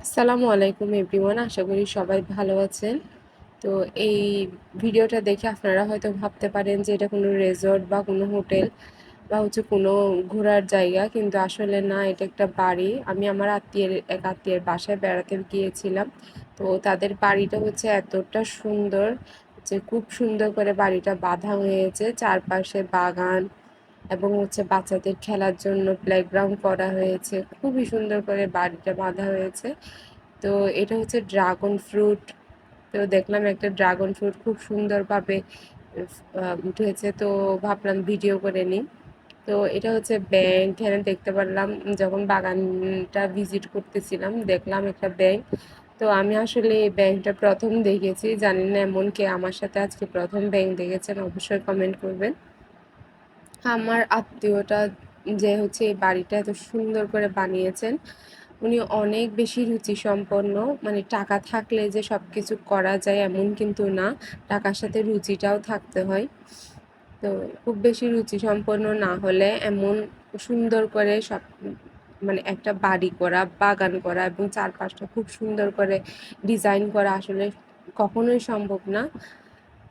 আসসালামু আলাইকুম এভরিওয়ান, আশা করি সবাই ভালো আছেন। তো এই ভিডিওটা দেখে আপনারা হয়তো ভাবতে পারেন যে এটা কোনো রেজর্ট বা কোনো হোটেল বা হচ্ছে কোনো ঘোরার জায়গা, কিন্তু আসলে না, এটা একটা বাড়ি। আমি আমার এক আত্মীয়ের বাসায় বেড়াতে গিয়েছিলাম। তো তাদের বাড়িটা হচ্ছে এতটা সুন্দর যে খুব সুন্দর করে বাড়িটা বাঁধা হয়েছে, চারপাশে বাগান এবং হচ্ছে বাচ্চাদের খেলার জন্য প্লেগ্রাউন্ড করা হয়েছে, খুবই সুন্দর করে বাড়িটা বাঁধা হয়েছে। তো এটা হচ্ছে ড্রাগন ফ্রুট। তো দেখলাম একটা ড্রাগন ফ্রুট খুব সুন্দরভাবে উঠেছে, তো ভাবলাম ভিডিও করে নিই। তো এটা হচ্ছে ব্যাংক, এখানে দেখতে পারলাম যখন বাগানটা ভিজিট করতেছিলাম, দেখলাম একটা ব্যাংক। তো আমি আসলে এই ব্যাংকটা প্রথম দেখেছি, জানি না এমন কে আমার সাথে আজকে প্রথম ব্যাংক দেখেছেন, অবশ্যই কমেন্ট করবেন। আমার আত্মীয়টা যে হচ্ছে এই বাড়িটা এত সুন্দর করে বানিয়েছেন, উনি অনেক বেশি রুচি সম্পন্ন। মানে টাকা থাকলে যে সব কিছু করা যায় এমন কিন্তু না, টাকার সাথে রুচিটাও থাকতে হয়। তো খুব বেশি রুচি সম্পন্ন না হলে এমন সুন্দর করে সব মানে একটা বাড়ি করা, বাগান করা এবং চারপাশটা খুব সুন্দর করে ডিজাইন করা আসলে কখনোই সম্ভব না।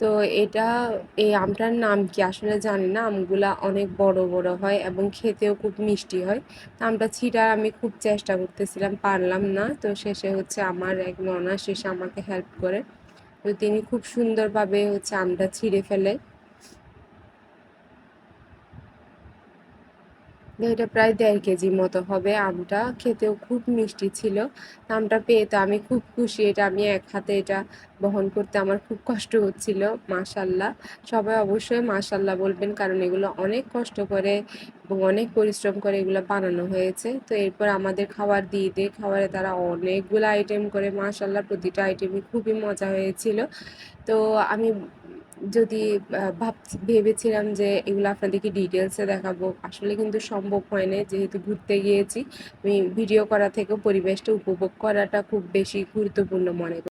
তো এটা, এই আমটার নাম কি আসলে জানি না। আমগুলা অনেক বড় বড় হয় এবং খেতেও খুব মিষ্টি হয়। তো আমটা ছিঁড়ার আমি খুব চেষ্টা করতেছিলাম, পারলাম না। তো শেষে হচ্ছে আমার এক ননা শেষে আমাকে হেল্প করে। তো তিনি খুব সুন্দরভাবে হচ্ছে আমটা ছিঁড়ে ফেলে। এটা প্রায় 1.5 কেজি মতো হবে আমটা, খেতেও খুব মিষ্টি ছিল। আমটা পেয়ে তো আমি খুব খুশি, এটা আমি এক হাতে এটা বহন করতে আমার খুব কষ্ট হচ্ছিল। মাশাল্লাহ, সবাই অবশ্যই মাশাল্লাহ বলবেন, কারণ এগুলো অনেক কষ্ট করে এবং অনেক পরিশ্রম করে এগুলো বানানো হয়েছে। তো এরপর আমাদের খাবার দিয়ে দিয়ে খাবারে তারা অনেকগুলো আইটেম করে, মাশাল্লাহ প্রতিটা আইটেমই খুবই মজা হয়েছিল। তো আমি যদি ভেবেছিলাম যে এগুলো আপনাদেরকে ডিটেলসে দেখাবো, আসলে কিন্তু সম্ভব হয় না, যেহেতু ঘুরতে গিয়েছি। আমি ভিডিও করা থেকেও পরিবেশটা উপভোগ করাটা খুব বেশি গুরুত্বপূর্ণ মনে করি।